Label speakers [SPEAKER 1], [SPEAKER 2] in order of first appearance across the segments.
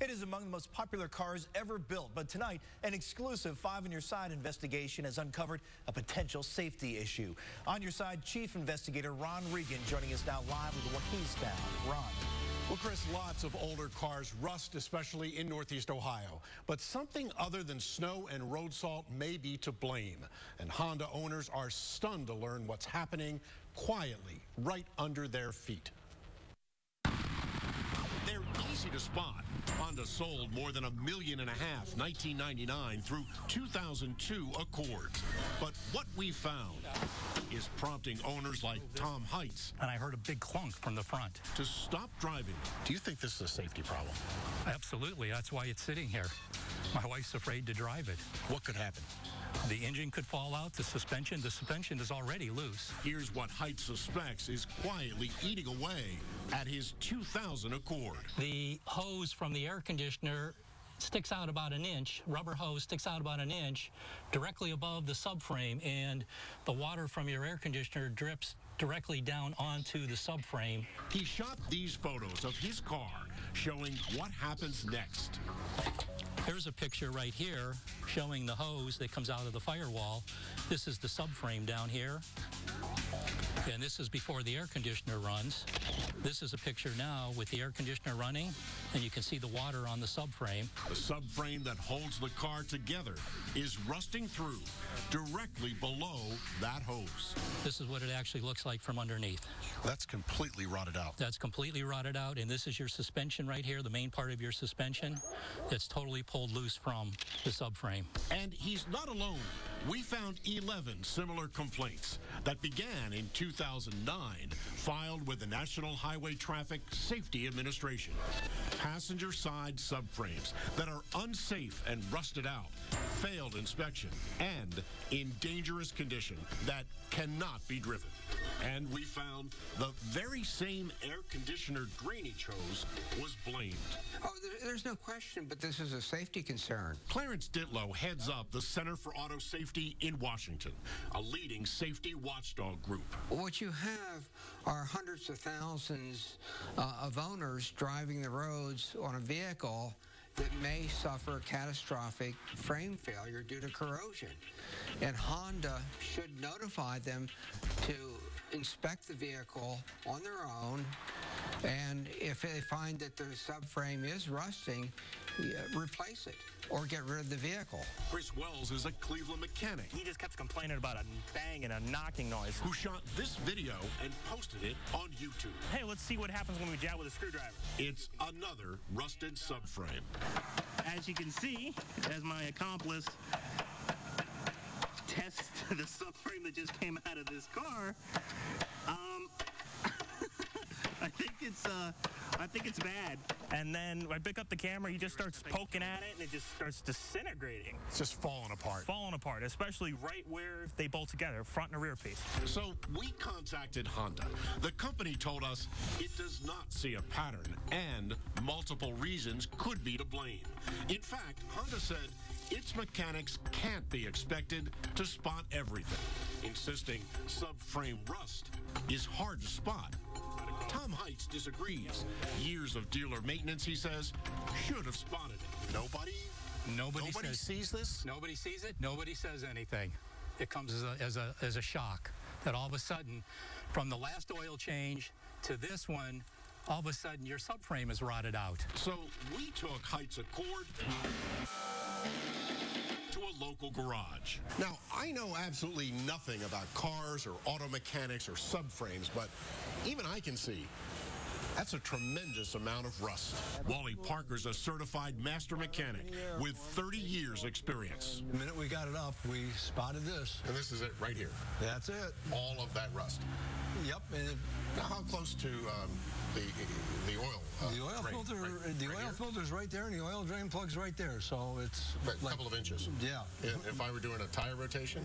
[SPEAKER 1] It is among the most popular cars ever built, but tonight, an exclusive 5 on Your Side investigation has uncovered a potential safety issue. On Your Side, Chief Investigator Ron Regan joining us now live with what he's found. Ron.
[SPEAKER 2] Well, Chris, lots of older cars rust, especially in Northeast Ohio. But something other than snow and road salt may be to blame. And Honda owners are stunned to learn what's happening quietly right under their feet.
[SPEAKER 3] They're easy to spot. Honda sold more than 1.5 million 1999 through 2002 Accords. But what we found is prompting owners like Tom Heitz.
[SPEAKER 4] And I heard a big clunk from the front.
[SPEAKER 3] To stop driving.
[SPEAKER 2] Do you think this is a safety problem?
[SPEAKER 4] Absolutely. That's why it's sitting here. My wife's afraid to drive it.
[SPEAKER 2] What could happen?
[SPEAKER 4] The engine could fall out, the suspension is already loose.
[SPEAKER 3] Here's what Heitz suspects is quietly eating away at his 2000 Accord.
[SPEAKER 4] The hose from the air conditioner sticks out about an inch, rubber hose sticks out about an inch directly above the subframe, and the water from your air conditioner drips directly down onto the subframe.
[SPEAKER 3] He shot these photos of his car showing what happens next.
[SPEAKER 4] Here's a picture right here showing the hose that comes out of the firewall. This is the subframe down here. And this is before the air conditioner runs. This is a picture now with the air conditioner running, and you can see the water on the subframe.
[SPEAKER 3] The subframe that holds the car together is rusting through directly below that hose.
[SPEAKER 4] This is what it actually looks like from underneath.
[SPEAKER 2] That's completely rotted out.
[SPEAKER 4] That's completely rotted out, and this is your suspension right here, the main part of your suspension. It's totally pulled loose from the subframe.
[SPEAKER 3] And he's not alone. We found 11 similar complaints that began in 2009, filed with the National Highway Traffic Safety Administration. Passenger side subframes that are unsafe and rusted out, failed inspection, and in dangerous condition that cannot be driven. And we found the very same air conditioner drainage hose was blamed.
[SPEAKER 5] Oh, there's no question, but this is a safety concern.
[SPEAKER 3] Clarence Ditlow heads up the Center for Auto Safety in Washington, a leading safety watchdog group.
[SPEAKER 5] What you have are hundreds of thousands of owners driving the roads on a vehicle that may suffer catastrophic frame failure due to corrosion. And Honda should notify them to inspect the vehicle on their own, and if they find that the subframe is rusting, replace it or get rid of the vehicle.
[SPEAKER 3] Chris Wells is a Cleveland mechanic.
[SPEAKER 6] He just kept complaining about a bang and a knocking noise.
[SPEAKER 3] Who shot this video and posted it on YouTube.
[SPEAKER 6] Hey, let's see what happens when we jab with a screwdriver.
[SPEAKER 3] It's another rusted subframe.
[SPEAKER 6] As you can see, as my accomplice tests the subframe that just came out of this car, I think it's bad. And then I pick up the camera, he just starts poking at it, and it just starts disintegrating.
[SPEAKER 2] It's just falling apart.
[SPEAKER 6] Falling apart, especially right where they bolt together, front and rear piece.
[SPEAKER 3] So we contacted Honda. The company told us it does not see a pattern, and multiple reasons could be to blame. In fact, Honda said its mechanics can't be expected to spot everything, insisting subframe rust is hard to spot. Tom Heitz disagrees. Years of dealer maintenance, he says, should have spotted it.
[SPEAKER 4] Nobody
[SPEAKER 2] sees this?
[SPEAKER 4] Nobody sees it. Nobody says anything. It comes as a shock that all of a sudden, from the last oil change to this one, all of a sudden your subframe is rotted out.
[SPEAKER 3] So we took Heitz Accord to a local garage. Now, I know absolutely nothing about cars or auto mechanics or subframes, but even I can see that's a tremendous amount of rust. Wally Parker's a certified master mechanic with 30 years experience.
[SPEAKER 7] The minute we got it up, we spotted this.
[SPEAKER 3] And this is it right here.
[SPEAKER 7] That's it.
[SPEAKER 3] All of that rust.
[SPEAKER 7] Yep.
[SPEAKER 3] Now, how close to the oil
[SPEAKER 7] the oil
[SPEAKER 3] drain?
[SPEAKER 7] filter,
[SPEAKER 3] right,
[SPEAKER 7] the oil filter's right there, and the oil drain plug's right there. So it's
[SPEAKER 3] a couple of inches.
[SPEAKER 7] Yeah.
[SPEAKER 3] If I were doing a tire rotation,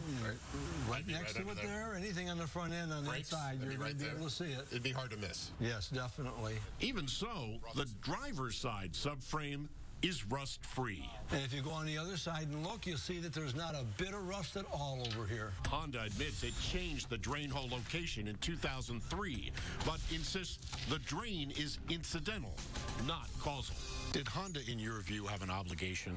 [SPEAKER 7] right next to it there. Anything on the front end on that side, you're going to be able to see it.
[SPEAKER 3] It'd be hard to miss.
[SPEAKER 7] Yes, definitely.
[SPEAKER 3] Even so, the driver's side subframe is rust-free.
[SPEAKER 7] And if you go on the other side and look, you'll see that there's not a bit of rust at all over here.
[SPEAKER 3] Honda admits it changed the drain hole location in 2003, but insists the drain is incidental, not causal. Did Honda, in your view, have an obligation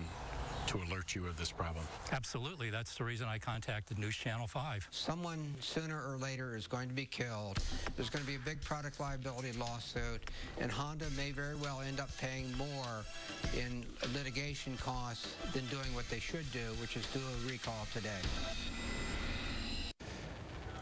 [SPEAKER 3] to alert you of this problem?
[SPEAKER 4] Absolutely. That's the reason I contacted News Channel 5.
[SPEAKER 5] Someone sooner or later is going to be killed. There's going to be a big product liability lawsuit, and Honda may very well end up paying more in litigation costs than doing what they should do, which is do a recall today.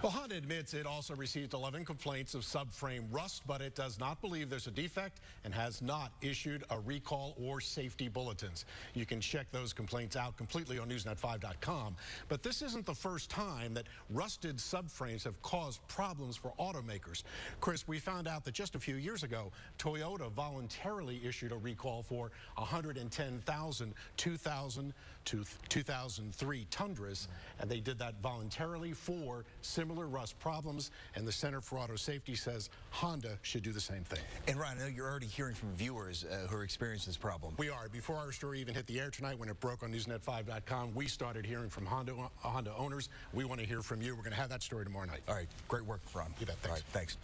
[SPEAKER 2] Well, Honda admits it also received 11 complaints of subframe rust, but it does not believe there's a defect and has not issued a recall or safety bulletins. You can check those complaints out completely on Newsnet5.com. But this isn't the first time that rusted subframes have caused problems for automakers. Chris, we found out that just a few years ago, Toyota voluntarily issued a recall for 110,000 2000 to 2003 Tundras, and they did that voluntarily for similar rust problems, and the Center for Auto Safety says Honda should do the same thing.
[SPEAKER 1] And Ryan, I know you're already hearing from viewers who are experiencing this problem.
[SPEAKER 2] We are. Before our story even hit the air tonight, when it broke on Newsnet5.com, we started hearing from Honda owners. We want to hear from you. We're going to have that story tomorrow night.
[SPEAKER 1] All right. Great work, Ron.
[SPEAKER 2] You bet. Thanks.
[SPEAKER 1] All right. Thanks.